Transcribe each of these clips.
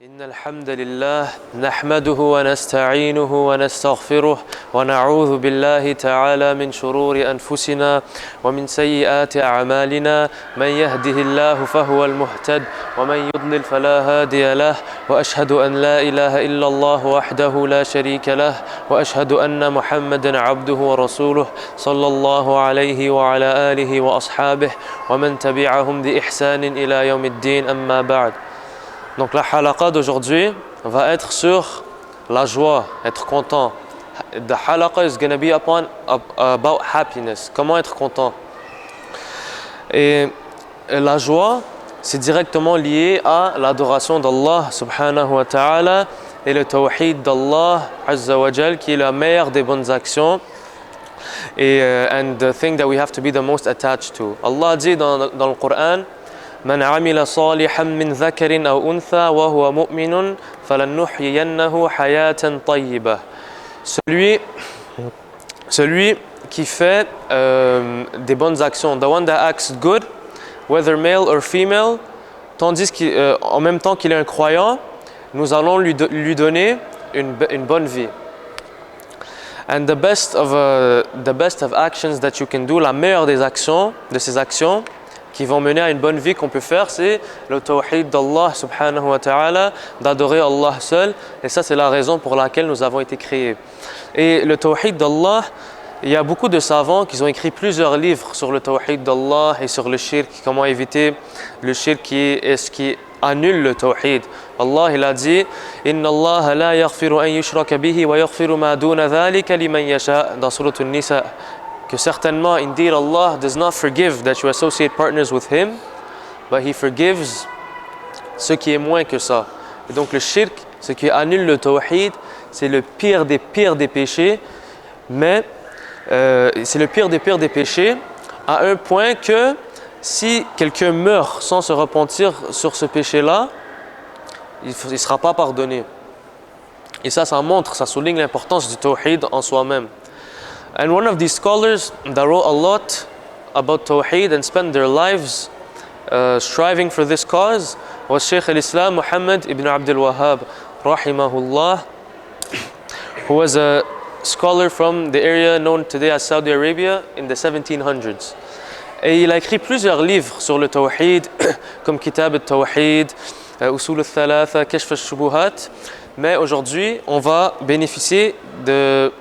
إن الحمد لله نحمده ونستعينه ونستغفره ونعوذ بالله تعالى من شرور أنفسنا ومن سيئات أعمالنا من يهده الله فهو المهتد ومن يضلل فلا هادي له وأشهد أن لا إله إلا الله وحده لا شريك له وأشهد أن محمدا عبده ورسوله صلى الله عليه وعلى آله وأصحابه ومن تبعهم بإحسان إلى يوم الدين أما بعد. Donc la halaqa d'aujourd'hui va être sur la joie, être content. The halaqa is going to be about happiness, comment être content. Et la joie, c'est directement lié à l'adoration d'Allah subhanahu wa ta'ala et le tawhid d'Allah azza wa jal qui est la meilleure des bonnes actions et and the thing that we have to be the most attached to. Allah dit dans le Coran: من عمل صالحا من ذكر أو أنثى وهو مؤمن فلنحيينه حياة طيبة. Celui qui fait des bonnes actions, the one that acts good, whether male or female, tandis qu'en même temps qu'il est un croyant, nous allons lui donner une bonne vie. And the best of actions that you can do, la meilleure des actions, de ces actions, qui vont mener à une bonne vie qu'on peut faire, c'est le tawhid d'Allah subhanahu wa ta'ala, d'adorer Allah seul. Et ça, c'est la raison pour laquelle nous avons été créés. Et le tawhid d'Allah, il y a beaucoup de savants qui ont écrit plusieurs livres sur le tawhid d'Allah et sur le shirk, comment éviter le shirk qui annule le tawhid. Allah, il a dit: Inna Allah la yaghfiru an yushraka bihi wa yaghfiru ma duna dhalika liman yasha, dans Surat An-Nisa. Que certainement, indeed, Allah does not forgive that you associate partners with Him, but He forgives ce qui est moins que ça. Et donc le shirk, ce qui annule le tawhid, c'est le pire des péchés, mais c'est le pire des péchés à un point que si quelqu'un meurt sans se repentir sur ce péché-là, il ne sera pas pardonné. Et ça souligne l'importance du tawhid en soi-même. And one of these scholars that wrote a lot about Tawheed and spent their lives striving for this cause was Shaykh al-Islam Muhammad ibn Abdul Wahhab rahimahullah, who was a scholar from the area known today as Saudi Arabia in the 1700s. Et il a écrit plusieurs livres sur le Tawheed, comme Kitab al-Tawheed, Usul al-Thalatha, Kashf al-Shubuhat. Mais aujourd'hui, on va bénéficier de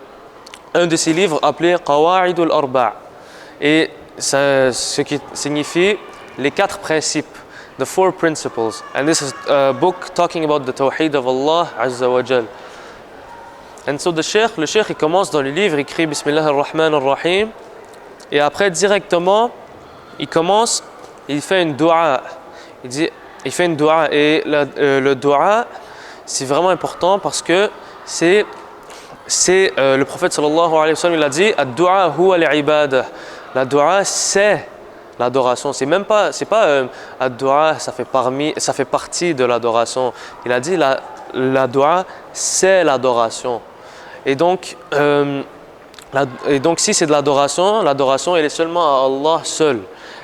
un de ces livres appelé Qawa'id al-Arba', et ce qui signifie les 4 principes, the 4 principles. And this is a book talking about the tawhid of Allah azza wa jal. And so le cheikh il commence dans le livre, il écrit Bismillah ar-Rahman ar-Rahim, et après directement il fait une dua. Il fait une dua, et le dua, c'est vraiment important parce que c'est le prophète sallallahu alayhi wa sallam, il a dit: ad-du'a huwa al-ibadah. La dua, c'est l'adoration. C'est pas ad-du'a, ça fait partie de l'adoration. Il a dit la dua, c'est l'adoration. Et donc si c'est de l'adoration elle est seulement à Allah seul.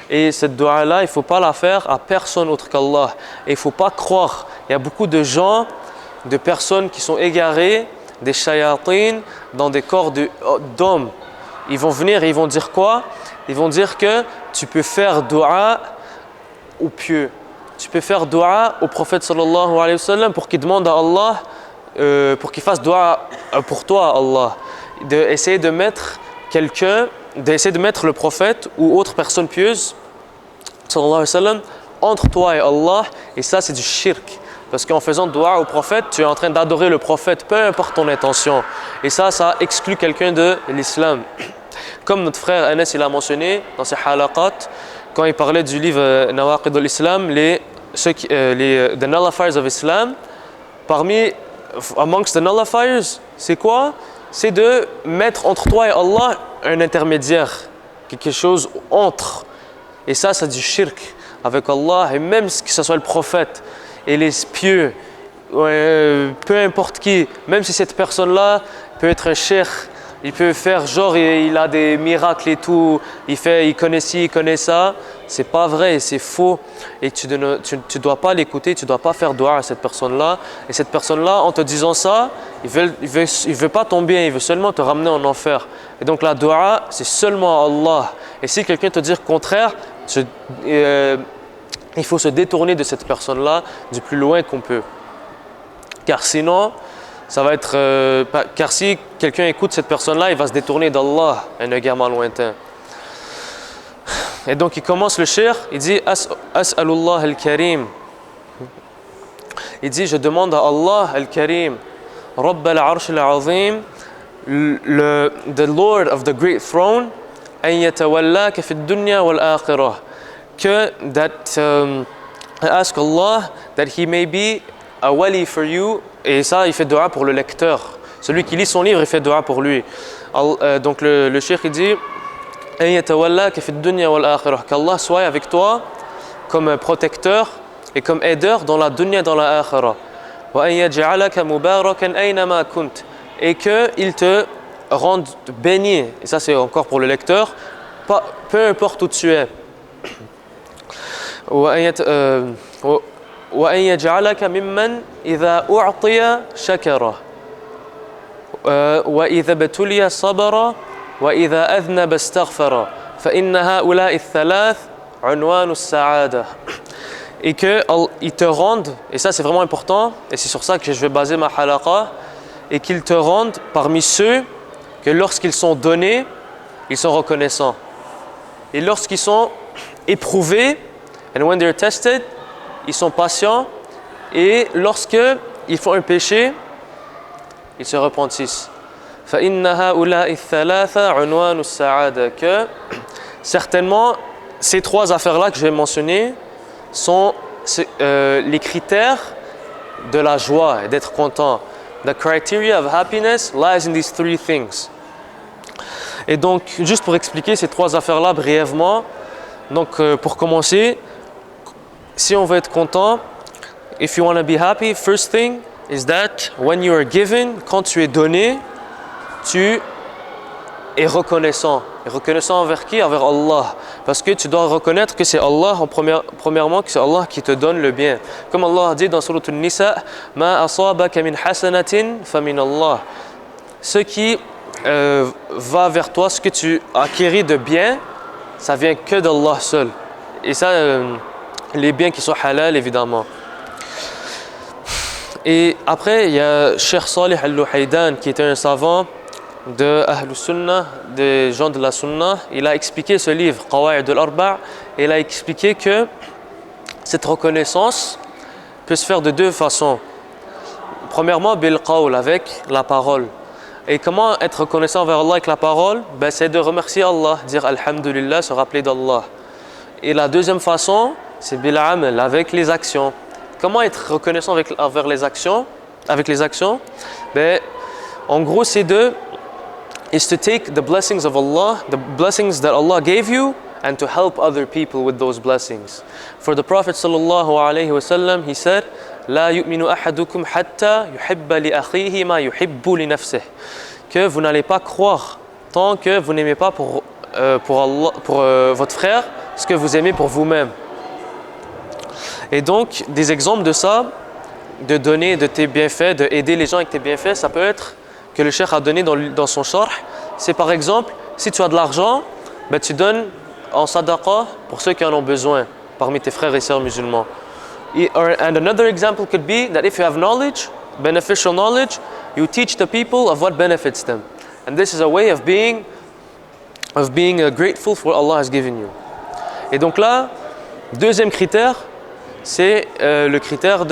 Et cette dua-là, il ne faut pas la faire à personne autre qu'Allah. Et il ne faut pas croire. Il y a beaucoup de gens, de personnes qui sont égarées, des shayatin dans des corps d'hommes. Ils vont venir et ils vont dire quoi? Ils vont dire que tu peux faire dua aux pieux. Tu peux faire dua au prophète sallallahu alayhi wa sallam pour qu'il demande à Allah, pour qu'il fasse dua pour toi à Allah. D'essayer de mettre le prophète ou autre personne pieuse sallallahu alayhi wa sallam entre toi et Allah, et ça c'est du shirk. Parce qu'en faisant dua au prophète, tu es en train d'adorer le prophète, peu importe ton intention. Et ça exclut quelqu'un de l'islam. Comme notre frère Anas il a mentionné dans ses halaqat, quand il parlait du livre Nawaqid al-Islam, the nullifiers of Islam, amongst the nullifiers, c'est quoi? C'est de mettre entre toi et Allah un intermédiaire, quelque chose entre. Et ça, c'est du shirk avec Allah, et même que ce soit le prophète et les pieux, peu importe qui, même si cette personne-là peut être un cheikh il peut faire genre il a des miracles et tout, il connaît ci, il connaît ça. C'est pas vrai, c'est faux. Et tu dois pas l'écouter, tu dois pas faire dua à cette personne-là. Et cette personne-là, en te disant ça, il veut pas ton bien, il veut seulement te ramener en enfer. Et donc la dua, c'est seulement Allah. Et si quelqu'un te dit le contraire, il faut se détourner de cette personne-là du plus loin qu'on peut. Car sinon, ça va être... car si quelqu'un écoute cette personne-là, il va se détourner d'Allah, un égarement lointain. Et donc il commence le shir, il dit As'alullah al-Karim. Il dit je demande à Allah al-Karim, Rabb al-Arsh al-Azim, the Lord of the great throne, an yatawallaka fi dunya wal akhirah. I ask Allah that he may be a wali for you. Et ça, il fait dua pour le lecteur. Celui qui lit son livre, il fait dua pour lui. Donc le cheikh, il dit qu'Allah soit avec toi comme protecteur et comme aideur dans la dunya et dans la akhirah. Et qu'il te rende béni. Et ça, c'est encore pour le lecteur, peu importe où tu es. وأن يجعلك ممن إذا أعطي شكره وإذا ابتلي صبر وإذا أذنب استغفر فإن هؤلاء الثلاث عنوان السعادة. Et qu'il te rende, et ça c'est vraiment important, et c'est sur ça que je vais baser ma halaqa, et qu'ils te rendent parmi ceux que lorsqu'ils sont donnés, ils sont reconnaissants. Et lorsqu'ils sont éprouvés, and when they're tested, ils sont patients, et lorsqu'ils font un péché, ils se repentissent. Que certainement, ces trois affaires-là que je vais mentionner sont les critères de la joie et d'être content. The criteria of happiness lies in these three things. Et donc, juste pour expliquer ces trois affaires-là brièvement, donc pour commencer, si on veut être content, if you want to be happy, first thing is that when you are given, quand tu es donné, tu es reconnaissant. Et reconnaissant envers qui? Envers Allah. Parce que tu dois reconnaître que c'est Allah, premièrement, que c'est Allah qui te donne le bien. Comme Allah a dit dans Surat An-Nisa, Ma asabaka min hasanatin fa min Allah. Ce qui va vers toi, ce que tu acquéris de bien, ça vient que d'Allah seul. Et ça, les biens qui sont halal, évidemment. Et après, il y a Cheikh Salih al-Luhaydan, qui était un savant de Ahlus Sunnah, des gens de la Sunnah. Il a expliqué ce livre, Qawa'id al-Arba', et il a expliqué que cette reconnaissance peut se faire de deux façons. Premièrement, bil qawl, avec la parole. Et comment être reconnaissant envers Allah avec la parole? C'est de remercier Allah, dire Alhamdulillah, se rappeler d'Allah. Et la deuxième façon, c'est bil amal, avec les actions. Comment être reconnaissant envers les actions? Avec les actions, en gros, c'est is to take the blessings of Allah, the blessings that Allah gave you, and to help other people with those blessings. For the Prophet sallallahu alayhi wa sallam, he said, لا يؤمن أحدكم حتى يحب لأخيه ما يحب لنفسه. Que vous n'allez pas croire tant que vous n'aimez pas pour votre frère ce que vous aimez pour vous-même. Et donc, des exemples de ça, de donner de tes bienfaits, d'aider les gens avec tes bienfaits, ça peut être que le cheikh a donné dans son sharh, c'est par exemple, si tu as de l'argent, tu donnes en sadaqa pour ceux qui en ont besoin, parmi tes frères et sœurs musulmans. And another example could be that if you have knowledge, beneficial knowledge, you teach the people of what benefits them. And this is a way of being grateful for what Allah has given you. Et donc là, deuxième critère, c'est le critère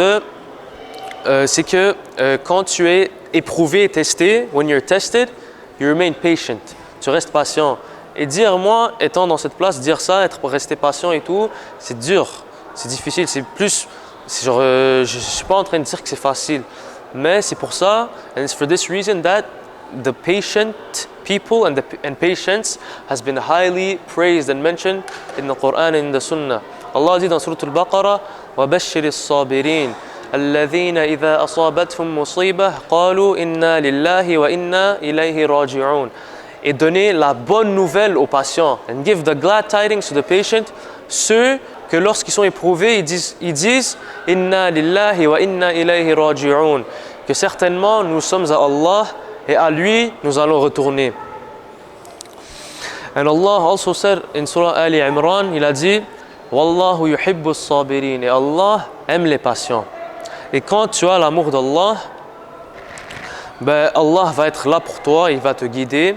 c'est que quand tu es éprouvé et testé, when you're tested, you remain patient. Tu restes patient. Et moi, étant dans cette place, dire ça, rester patient et tout, c'est dur, c'est difficile, c'est plus, je suis pas en train de dire que c'est facile, mais c'est pour ça, and it's for this reason that the patient people and patience has been highly praised and mentioned in the Quran and in the Sunnah. Allah dit dans Surah Al-Baqarah, وَبَشِّرِ الصَّابِرِينَ الذين إذا أصابتهم مصيبة قالوا إنا لله وإنا إليه راجعون. Et donner la bonne nouvelle aux patients. And give the glad tidings to the patient. Ceux que lorsqu'ils sont éprouvés, ils disent Inna lillahi wa inna ilayhi raji'un. Que certainement nous sommes à Allah et à lui nous allons retourner. And Allah also said in Surah Ali Imran, il a dit Wallahu yuhibbu sabirin. Et Allah aime les patients. Et quand tu as l'amour d'Allah, ben Allah va être là pour toi, il va te guider.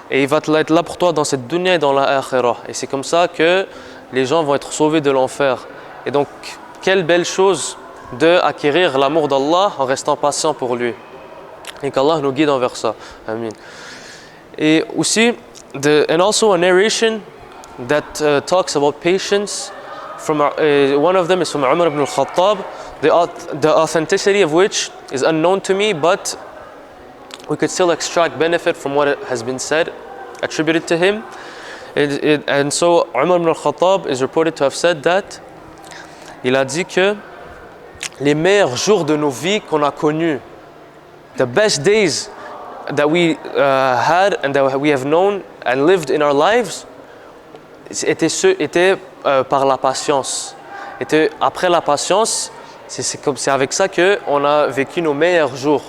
Et il va être là pour toi dans cette dunya et dans la akhirah. Et c'est comme ça que les gens vont être sauvés de l'enfer. Et donc, quelle belle chose d'acquérir l'amour d'Allah en restant patient pour lui. Et qu'Allah nous guide envers ça. Amin. Et aussi, and also a narration that talks about patience. From one of them is from Umar ibn al-Khattab, the authenticity of which is unknown to me, but we could still extract benefit from what has been said, attributed to him. And so Umar ibn al-Khattab is reported to have said that il a dit que les meilleurs jours de nos vies qu'on a connus, the best days that we had and that we have known and lived in our lives, étaient par la patience. Après la patience, c'est avec ça qu'on a vécu nos meilleurs jours.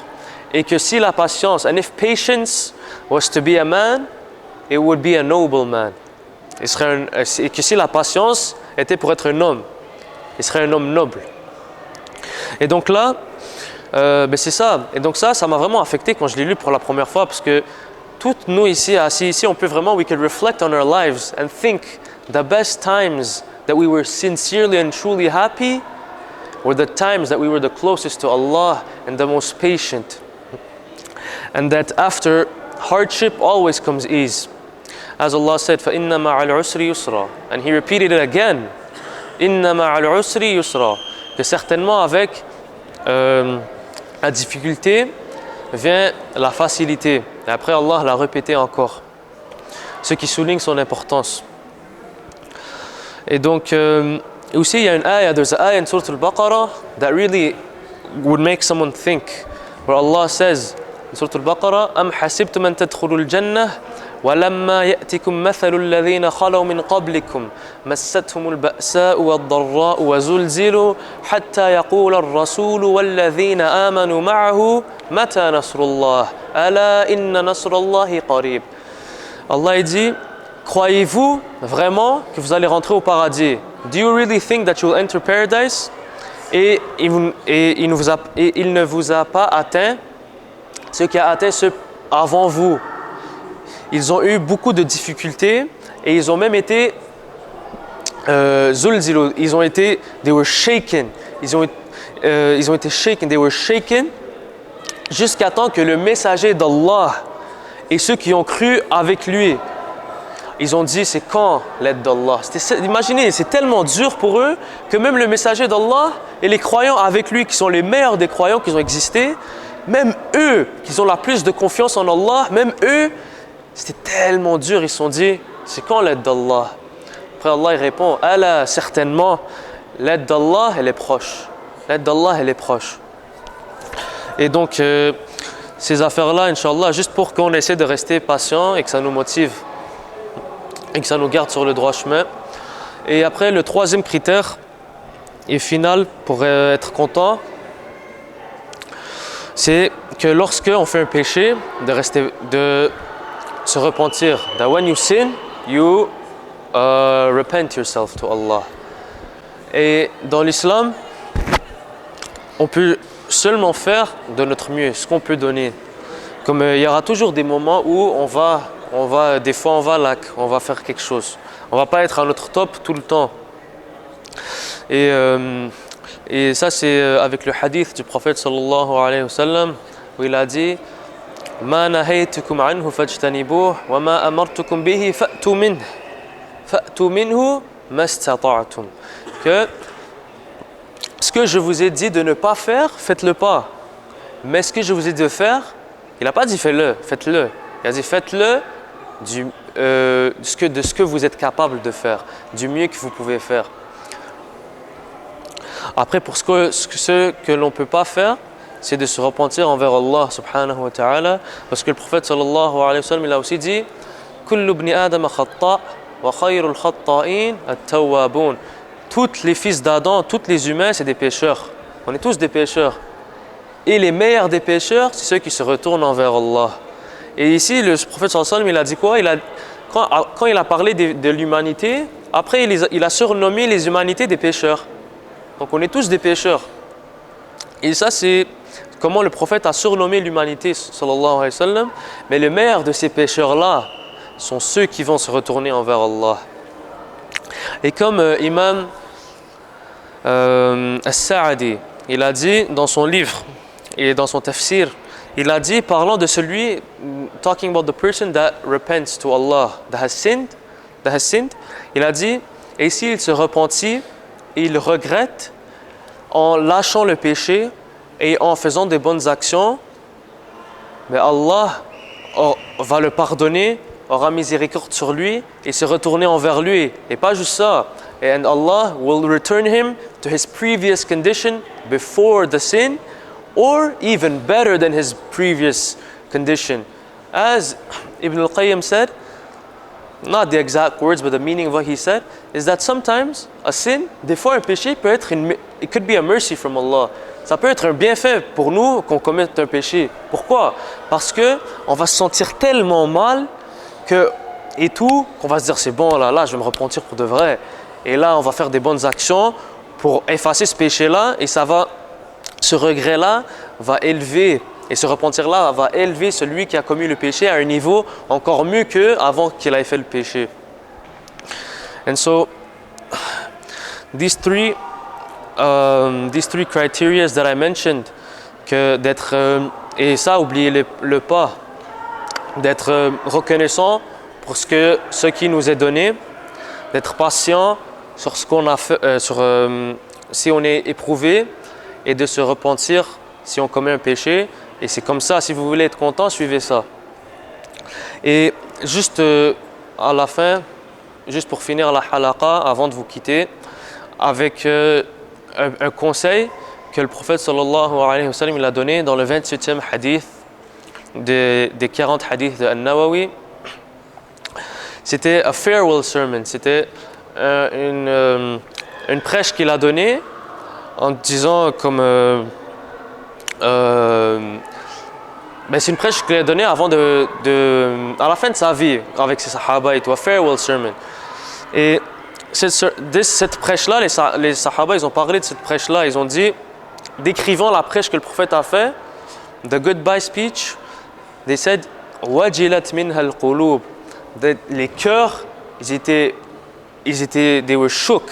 Et que si la patience, and if patience was to be a man, it would be a noble man. Et que si la patience était pour être un homme, il serait un homme noble. Et donc là, c'est ça. Et donc ça m'a vraiment affecté quand je l'ai lu pour la première fois, parce que toutes nous assis ici, on peut vraiment, we can reflect on our lives and think the best times that we were sincerely and truly happy were the times that we were the closest to Allah and the most patient. And that after hardship always comes ease. As Allah said, فَإِنَّ مَعَ الْعُسْرِ يُسْرًا. And He repeated it again. إِنَّ مَعَ الْعُسْرِ يُسْرًا. Que certainement avec la difficulté vient la facilité. Et après Allah l'a répété encore. Ce qui souligne son importance. Et donc, aussi il y a une ayah, there's an ayah in Surah Al-Baqarah that really would make someone think. Where Allah says, in Surah Al-Baqarah, أَمْ حَسِبْتُمْ أَن تَدْخُلُوا الْجَنَّةَ وَلَمَّا يَأْتِكُمْ مَثَلُ الَّذِينَ خَلَوْا مِنْ قَبْلِكُمْ مَسَّتْهُمُ الْبَأْسَاءُ وَالضَّرَّاءُ وَزُلْزِلُوا حَتَّى يَقُولَ الرَّسُولُ وَالَّذِينَ آمَنُوا مَعَهُ مَتَى نَصْرُ اللَّهِ أَلَا إِنَّ نَصْرَ اللَّهِ قَرِيبٌ. Allah dit, croyez-vous vraiment que vous allez rentrer au paradis? Do you really think that you will enter paradise? Et il ne vous a pas atteint ce qui a atteint ceux avant vous. Ils ont eu beaucoup de difficultés et ils ont même été zulzilu. They were shaken. Ils ont été shaken. They were shaken jusqu'à temps que le messager d'Allah et ceux qui ont cru avec lui, ils ont dit, c'est quand l'aide d'Allah? Imaginez, c'est tellement dur pour eux que même le messager d'Allah et les croyants avec lui, qui sont les meilleurs des croyants qui ont existé, même eux, qui ont la plus de confiance en Allah, même eux, c'était tellement dur, ils se sont dit, c'est quand l'aide d'Allah? Après Allah il répond, Allah, certainement, l'aide d'Allah, elle est proche. L'aide d'Allah, elle est proche. Et donc, ces affaires-là, Inch'Allah, juste pour qu'on essaie de rester patient et que ça nous motive et que ça nous garde sur le droit chemin. Et après, le troisième critère et final pour être content, c'est que lorsque on fait un péché, de se repentir. That when you sin, you repent yourself to Allah. Et dans l'islam, on peut seulement faire de notre mieux, ce qu'on peut donner. Comme il y aura toujours des moments où des fois on va faire quelque chose. On va pas être à notre top tout le temps. Et ça c'est avec le hadith du prophète sallallahu alayhi wa sallam où il a dit Ma nahaytukum anhu fajtanibuh wa ma amartukum bihi fa'tu minhu mastata'tum. Que ce que je vous ai dit de ne pas faire, faites-le pas. Mais ce que je vous ai dit de faire, il n'a pas dit faites-le, faites-le. Il a dit faites-le de ce que vous êtes capable de faire, du mieux que vous pouvez faire. Après, pour ce que l'on ne peut pas faire, c'est de se repentir envers Allah subhanahu wa ta'ala, parce que le prophète sallallahu alayhi wa sallam, il a aussi dit Kullu ibni Adam khata' wa khayrul khatta'in at-tawwabun. Tous les fils d'Adam, tous les humains, c'est des pécheurs. On est tous des pécheurs. Et les meilleurs des pécheurs, c'est ceux qui se retournent envers Allah. Et ici, le prophète sallallahu alayhi wa sallam, il a dit quoi? Quand il a parlé de l'humanité, après il a surnommé les humanités des pécheurs. Donc on est tous des pécheurs. Et ça, c'est comment le prophète a surnommé l'humanité, sallallahu alayhi wa sallam. Mais le meilleur de ces pécheurs-là sont ceux qui vont se retourner envers Allah. Et comme Imam As-Sa'adi, il a dit dans son livre et dans son tafsir, il a dit, parlant de celui, talking about the person that repents to Allah, that has sinned, il a dit, et s'il se repentit, il regrette en lâchant le péché et en faisant des bonnes actions, mais Allah va le pardonner, aura miséricorde sur lui et se retourner envers lui. Et pas juste ça. And Allah will return him to his previous condition before the sin, or even better than his previous condition. As Ibn al-Qayyim said, not the exact words, but the meaning of what he said, is that sometimes a sin, des fois un péché peut être it could be a mercy from Allah. Ça peut être un bienfait pour nous qu'on commette un péché. Pourquoi? Parce que on va se sentir tellement mal qu'on va se dire c'est bon, là je vais me repentir pour de vrai. Et là on va faire des bonnes actions pour effacer ce péché-là, et ce regret-là va élever, et ce repentir-là va élever celui qui a commis le péché à un niveau encore mieux qu'avant qu'il ait fait le péché. And so, these three criteria that I mentioned, et ça, oubliez-le pas, d'être reconnaissant pour ce qui nous est donné, d'être patient sur ce qu'on a fait, si on est éprouvé, et de se repentir si on commet un péché. Et c'est comme ça, si vous voulez être content, suivez ça. Et juste à la fin, juste pour finir la halaqa, avant de vous quitter, avec un conseil que le prophète sallallahu alayhi wa sallam il a donné dans le 27e hadith des 40 hadiths de An-Nawawi. C'était a farewell sermon, c'était une prêche qu'il a donnée en disant comme c'est une prêche qu'il a donnée avant à la fin de sa vie avec ses sahaba et tout, a farewell sermon. Et cette prêche-là, les sahaba, ils ont parlé de cette prêche-là, ils ont dit, décrivant la prêche que le prophète a fait, the goodbye speech, they said, wajilat minha al-qulub. Les cœurs, they were shook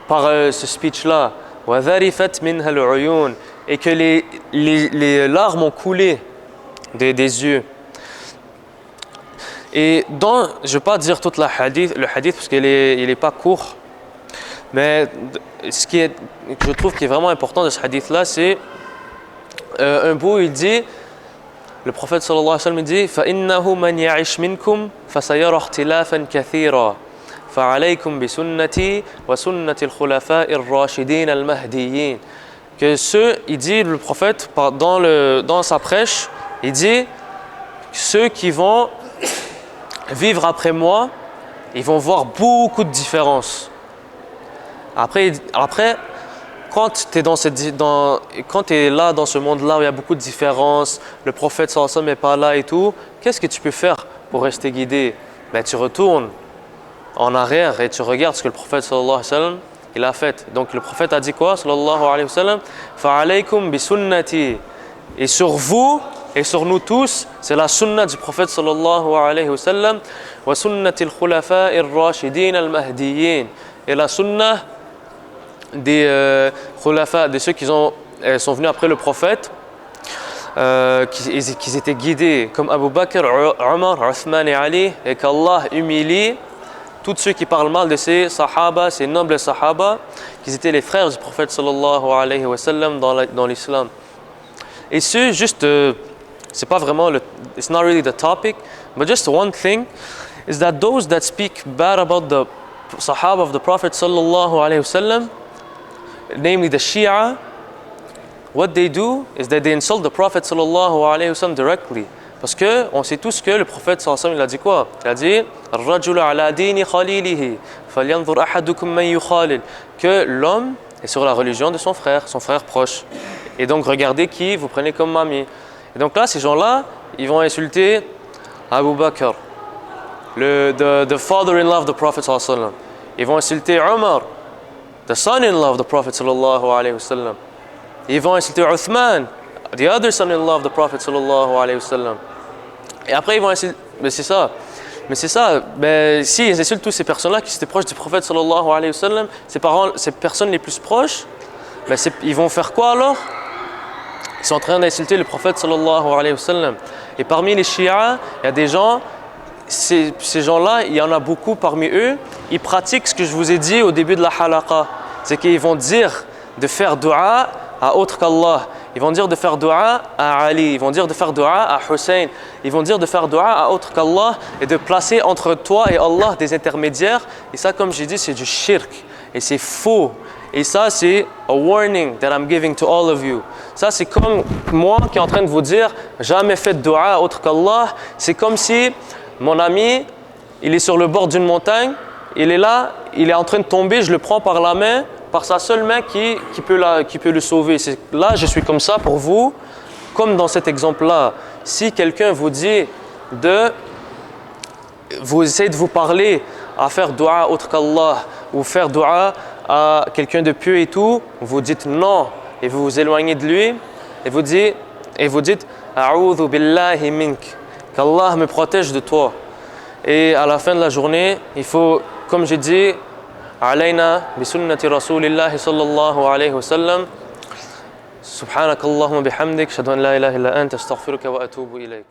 par ce speech-là. Wa dharifat minha al-uyun. Et que les larmes ont coulé des yeux. Et je ne vais pas dire toute le hadith parce qu'il n'est pas court, mais ce que je trouve qui est vraiment important de ce hadith-là, c'est un bout, il dit, le prophète sallallahu alayhi wa sallam dit فَإِنَّهُ مَنْ يَعِشْ مِنْكُمْ فَسَيَرَى اخْتِلَافًا كَثِيرًا فَعَلَيْكُمْ بِسُنَّتِي وَسُنَّةِ الْخُلَفَاءِ الرَّاشِدِينَ الْمَهْدِيِّينَ. Il dit, le prophète, dans sa prêche, il dit, ceux qui vont vivre après moi, ils vont voir beaucoup de différences. Après quand tu es là dans ce monde-là où il y a beaucoup de différences, le prophète sallallahu alayhi wa sallam n'est pas là et tout, qu'est-ce que tu peux faire pour rester guidé? Tu retournes en arrière et tu regardes ce que le prophète sallallahu alayhi wa sallam il a fait. Donc le prophète a dit quoi, sallallahu alayhi wa sallam? Fa'alaykum bi sunnati. Et sur vous et sur nous tous, c'est la sunna du prophète sallallahu alayhi wa sallam, wa sunnati al-khulafa'i ar-rashidin al-mahdiyyin. Et la sunna des khulafa, de ceux qui sont venus après le prophète, qui étaient guidés, comme Abu Bakr, Omar, Uthman et Ali, et qu'Allah humilie tous ceux qui parlent mal de ces sahaba, ces nobles sahaba, qui étaient les frères du prophète sallallahu alayhi wa sallam dans l'islam. Et c'est pas vraiment it's not really the topic, but just one thing is that those that speak bad about the sahaba of the prophet sallallahu alayhi wa sallam, namely the Shia, what they do is that they insult the Prophet sallallahu alayhi wa sallam directly. Parce que on sait tous que le prophète sallallahu alayhi wa sallam, il a dit quoi? Il a dit الرجل على دين خليله فلينظر أحدكم من يخالل, que l'homme est sur la religion de son frère proche. Et donc regardez qui vous prenez comme mamie. Et donc là, ces gens-là, ils vont insulter Abu Bakr, the father-in-law of the Prophet sallallahu alayhi wa sallam. Ils vont insulter Omar, the son-in-law of the Prophet sallallahu alayhi wa sallam. Ils vont insulter Uthman, the other son-in-law of the Prophet sallallahu alayhi wa sallam. Et après ils vont insulter, mais c'est ça, si ils insultent tous ces personnes-là qui étaient proches du Prophète sallallahu alayhi wa sallam, ces personnes les plus proches, ils vont faire quoi alors? Ils sont en train d'insulter le Prophète sallallahu alayhi wa sallam. Et parmi les Shia, il y a des gens, ces gens-là, il y en a beaucoup parmi eux, ils pratiquent ce que je vous ai dit au début de la halaqa. C'est qu'ils vont dire de faire dua à autre qu'Allah. Ils vont dire de faire dua à Ali, ils vont dire de faire dua à Hussein, ils vont dire de faire dua à autre qu'Allah et de placer entre toi et Allah des intermédiaires. Et ça, comme j'ai dit, c'est du shirk et c'est faux. Et ça, c'est a warning that I'm giving to all of you. Ça, c'est comme moi qui est en train de vous dire jamais faites dua à autre qu'Allah. C'est comme si mon ami, il est sur le bord d'une montagne, il est là, il est en train de tomber, je le prends par la main, par sa seule main qui peut le sauver. Là, je suis comme ça pour vous, comme dans cet exemple-là. Si quelqu'un vous dit vous essayez de vous parler à faire dua autre qu'Allah ou faire dua à quelqu'un de pieux et tout, vous dites non et vous vous éloignez de lui et vous dites A'udhu billahi mink, qu'Allah me protège de toi. Et à la fin de la journée, il faut, comme j'ai dit, علينا بسنة رسول الله صلى الله عليه وسلم. سبحانك اللهم بحمدك أشهد أن لا إله إلا أنت أستغفرك وأتوب إليك.